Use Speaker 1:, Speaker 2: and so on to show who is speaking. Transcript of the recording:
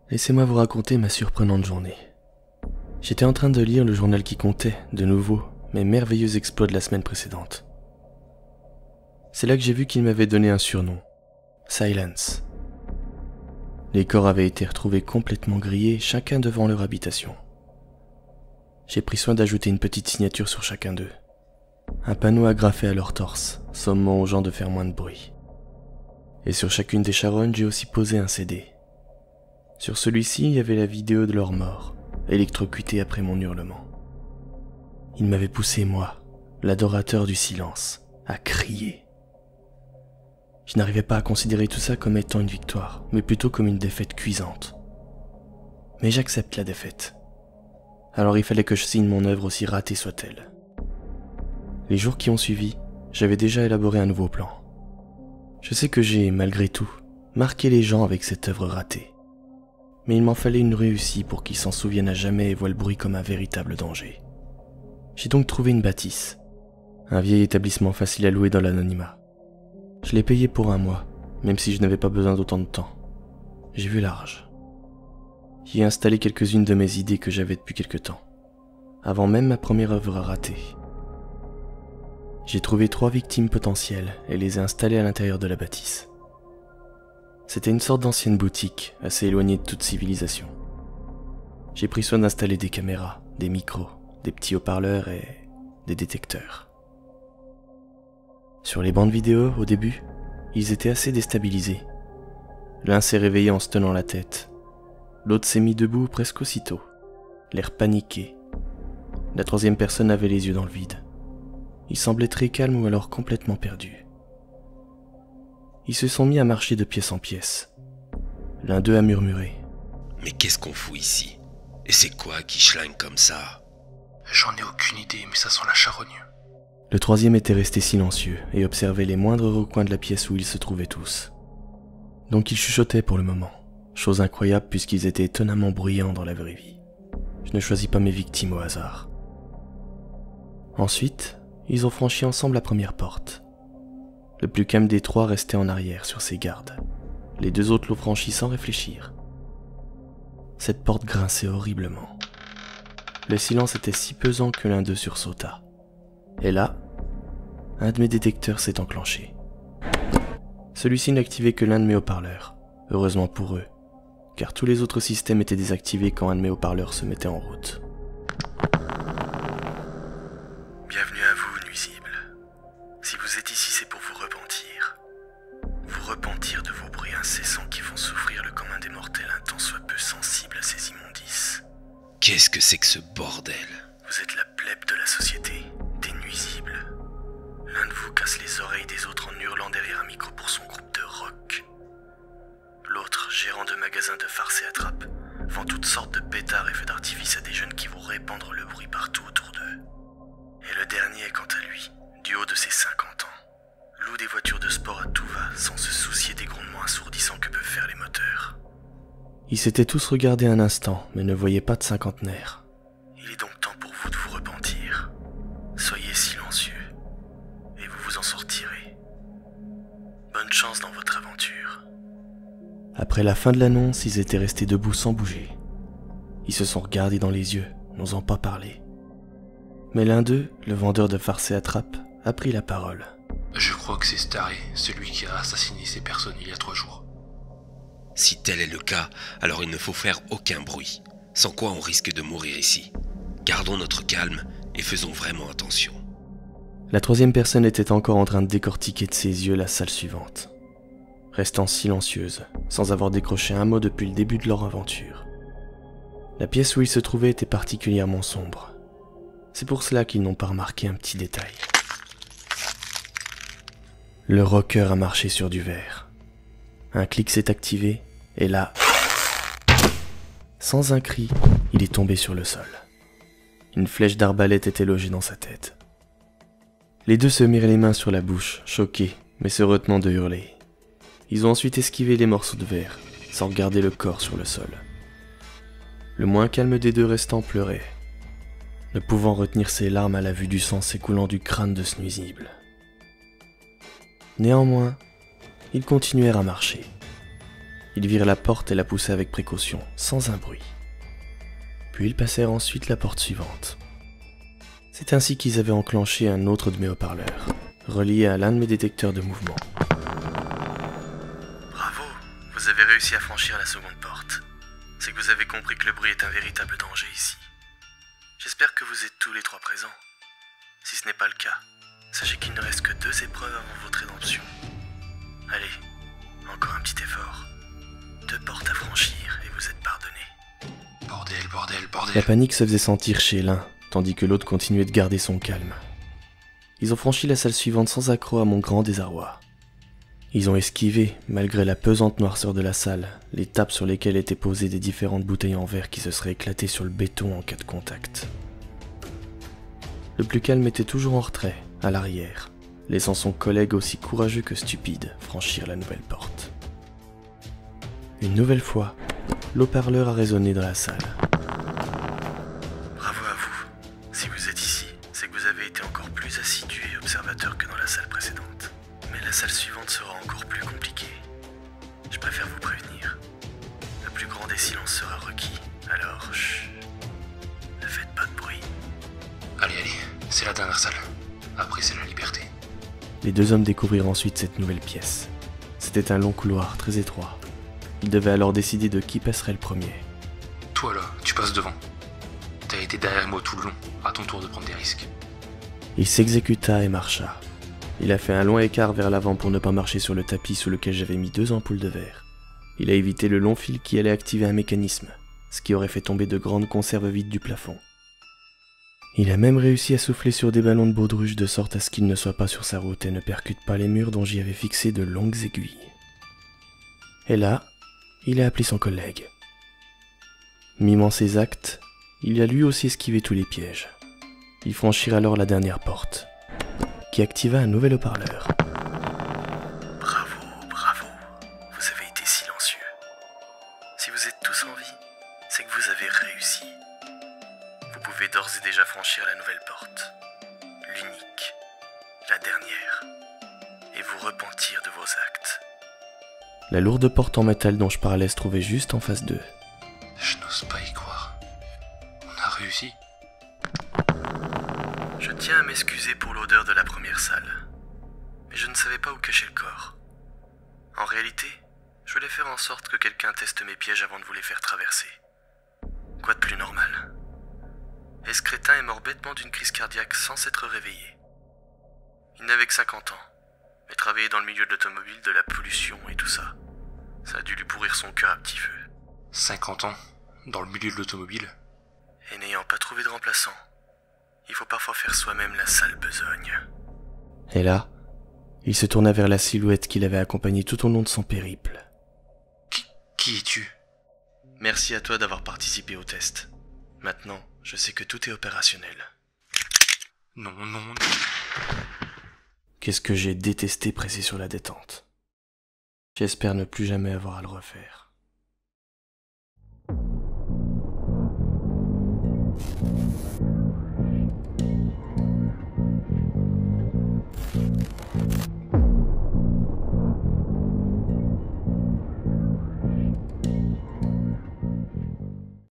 Speaker 1: Laissez-moi vous raconter ma surprenante journée. J'étais en train de lire le journal qui comptait, de nouveau, mes merveilleux exploits de la semaine précédente. C'est là que j'ai vu qu'il m'avait donné un surnom, Silence. Les corps avaient été retrouvés complètement grillés, chacun devant leur habitation. J'ai pris soin d'ajouter une petite signature sur chacun d'eux. Un panneau agrafé à leur torse, sommant aux gens de faire moins de bruit. Et sur chacune des charognes, j'ai aussi posé un CD. Sur celui-ci, il y avait la vidéo de leur mort, électrocutés après mon hurlement. Ils m'avaient poussé, moi, l'adorateur du silence, à crier. Je n'arrivais pas à considérer tout ça comme étant une victoire, mais plutôt comme une défaite cuisante. Mais j'accepte la défaite. Alors il fallait que je signe mon œuvre aussi ratée soit-elle. Les jours qui ont suivi, j'avais déjà élaboré un nouveau plan. Je sais que j'ai, malgré tout, marqué les gens avec cette œuvre ratée. Mais il m'en fallait une réussie pour qu'ils s'en souviennent à jamais et voient le bruit comme un véritable danger. J'ai donc trouvé une bâtisse, un vieil établissement facile à louer dans l'anonymat. Je l'ai payé pour 1 mois, même si je n'avais pas besoin d'autant de temps. J'ai vu large. J'y ai installé quelques-unes de mes idées que j'avais depuis quelque temps, avant même ma première œuvre ratée. J'ai trouvé 3 victimes potentielles et les ai installées à l'intérieur de la bâtisse. C'était une sorte d'ancienne boutique, assez éloignée de toute civilisation. J'ai pris soin d'installer des caméras, des micros, des petits haut-parleurs et des détecteurs. Sur les bandes vidéo, au début, ils étaient assez déstabilisés. L'un s'est réveillé en se tenant la tête. L'autre s'est mis debout presque aussitôt, l'air paniqué. La 3e personne avait les yeux dans le vide. Il semblait très calme ou alors complètement perdu. Ils se sont mis à marcher de pièce en pièce. L'un d'eux a murmuré.
Speaker 2: « Mais qu'est-ce qu'on fout ici? Et c'est quoi qui schlingue comme ça ?»«
Speaker 3: J'en ai aucune idée, mais ça sent la charogne. »
Speaker 1: Le 3e était resté silencieux et observait les moindres recoins de la pièce où ils se trouvaient tous. Donc ils chuchotaient pour le moment, chose incroyable puisqu'ils étaient étonnamment bruyants dans la vraie vie. Je ne choisis pas mes victimes au hasard. Ensuite, ils ont franchi ensemble la première porte. Le plus calme des 3 restait en arrière sur ses gardes. Les 2 autres l'ont franchi sans réfléchir. Cette porte grinçait horriblement. Le silence était si pesant que l'un d'eux sursauta. Et là, un de mes détecteurs s'est enclenché. Celui-ci n'activait que l'un de mes haut-parleurs, heureusement pour eux, car tous les autres systèmes étaient désactivés quand un de mes haut-parleurs se mettait en route.
Speaker 4: Bienvenue à vous, nuisibles. Si vous êtes ici, c'est pour vous repentir. Vous repentir de vos bruits incessants qui font souffrir le commun des mortels un tant soit peu sensible à ces immondices.
Speaker 2: Qu'est-ce que c'est que ce bordel?
Speaker 4: Vous êtes la plèbe de la société, des nuisibles. L'un de vous casse les oreilles des autres en hurlant derrière un micro pour son groupe de rock. L'autre, gérant de magasin de farce et attrape, vend toutes sortes de pétards et feux d'artifice à des jeunes qui vont répandre le bruit partout autour d'eux. Et le dernier, quant à lui, du haut de ses 50 ans, loue des voitures de sport à tout va sans se soucier des grondements assourdissants que peuvent faire les moteurs.
Speaker 1: Ils s'étaient tous regardés un instant, mais ne voyaient pas de cinquantenaire.
Speaker 4: Il est donc temps pour vous de vous repentir. Soyez silencieux, et vous vous en sortirez. Bonne chance dans votre aventure.
Speaker 1: Après la fin de l'annonce, ils étaient restés debout sans bouger. Ils se sont regardés dans les yeux, n'osant pas parler. Mais l'un d'eux, le vendeur de farce et attrape, a pris la parole.
Speaker 3: Je crois que c'est Staré, celui qui a assassiné ces personnes il y a 3 jours.
Speaker 2: Si tel est le cas, alors il ne faut faire aucun bruit, sans quoi on risque de mourir ici. Gardons notre calme et faisons vraiment attention.
Speaker 1: La 3e personne était encore en train de décortiquer de ses yeux la salle suivante, restant silencieuse, sans avoir décroché un mot depuis le début de leur aventure. La pièce où ils se trouvaient était particulièrement sombre. C'est pour cela qu'ils n'ont pas remarqué un petit détail. Le rocker a marché sur du verre. Un clic s'est activé, et là, sans un cri, il est tombé sur le sol. Une flèche d'arbalète était logée dans sa tête. Les 2 se mirent les mains sur la bouche, choqués, mais se retenant de hurler. Ils ont ensuite esquivé les morceaux de verre, sans regarder le corps sur le sol. Le moins calme des 2 restants pleurait, ne pouvant retenir ses larmes à la vue du sang s'écoulant du crâne de ce nuisible. Néanmoins, ils continuèrent à marcher. Ils virent la porte et la poussaient avec précaution, sans un bruit. Puis ils passèrent ensuite la porte suivante. C'est ainsi qu'ils avaient enclenché un autre de mes haut-parleurs, relié à l'un de mes détecteurs de mouvement.
Speaker 4: Bravo, vous avez réussi à franchir la seconde porte. C'est que vous avez compris que le bruit est un véritable danger ici. J'espère que vous êtes tous les trois présents. Si ce n'est pas le cas, sachez qu'il ne reste que 2 épreuves avant votre rédemption. Allez, encore un petit effort. 2 portes à franchir et vous êtes pardonnés.
Speaker 3: Bordel.
Speaker 1: La panique se faisait sentir chez l'un, tandis que l'autre continuait de garder son calme. Ils ont franchi la salle suivante sans accroc à mon grand désarroi. Ils ont esquivé, malgré la pesante noirceur de la salle, les tables sur lesquelles étaient posées des différentes bouteilles en verre qui se seraient éclatées sur le béton en cas de contact. Le plus calme était toujours en retrait, à l'arrière, laissant son collègue aussi courageux que stupide franchir la nouvelle porte. Une nouvelle fois, l'haut-parleur a résonné dans la salle.
Speaker 4: Bravo à vous. Si vous êtes ici, c'est que vous avez été encore plus assidu et observateur que dans la salle précédente. Mais la salle suivante sera encore plus compliquée. Je préfère vous prévenir. Le plus grand des silences sera requis, alors chut. Ne faites pas de bruit.
Speaker 3: Allez, c'est la dernière salle. Après, c'est la liberté.
Speaker 1: Les 2 hommes découvrirent ensuite cette nouvelle pièce. C'était un long couloir très étroit. Ils devaient alors décider de qui passerait le premier.
Speaker 3: Toi là, tu passes devant. T'as été derrière moi tout le long, à ton tour de prendre des risques.
Speaker 1: Il s'exécuta et marcha. Il a fait un long écart vers l'avant pour ne pas marcher sur le tapis sous lequel j'avais mis 2 ampoules de verre. Il a évité le long fil qui allait activer un mécanisme, ce qui aurait fait tomber de grandes conserves vides du plafond. Il a même réussi à souffler sur des ballons de baudruche de sorte à ce qu'il ne soit pas sur sa route et ne percute pas les murs dont j'y avais fixé de longues aiguilles. Et là, il a appelé son collègue. Mimant ses actes, il a lui aussi esquivé tous les pièges. Ils franchirent alors la dernière porte, qui activa un nouvel haut-parleur.
Speaker 4: Bravo. Vous avez été silencieux. Si vous êtes tous en vie, c'est que vous avez réussi. Vous pouvez d'ores et déjà franchir la nouvelle porte. L'unique. La dernière. Et vous repentir de vos actes.
Speaker 1: La lourde porte en métal dont je parlais se trouvait juste en face d'eux.
Speaker 3: Je n'ose pas y croire. On a réussi.
Speaker 4: Je tiens à m'excuser pour l'odeur de la première salle. Mais je ne savais pas où cacher le corps. En réalité, je voulais faire en sorte que quelqu'un teste mes pièges avant de vous les faire traverser. Quoi de plus normal? Et ce crétin est mort bêtement d'une crise cardiaque sans s'être réveillé. Il n'avait que 50 ans, mais travaillait dans le milieu de l'automobile, de la pollution et tout ça. Ça a dû lui pourrir son cœur à petit feu.
Speaker 3: 50 ans, dans le milieu de l'automobile.
Speaker 4: Et n'ayant pas trouvé de remplaçant, il faut parfois faire soi-même la sale besogne.
Speaker 1: Et là, il se tourna vers la silhouette qui l'avait accompagné tout au long de son périple.
Speaker 3: Qui es-tu?
Speaker 4: Merci à toi d'avoir participé au test. Maintenant, je sais que tout est opérationnel.
Speaker 3: Non.
Speaker 1: Qu'est-ce que j'ai détesté presser sur la détente. J'espère ne plus jamais avoir à le refaire.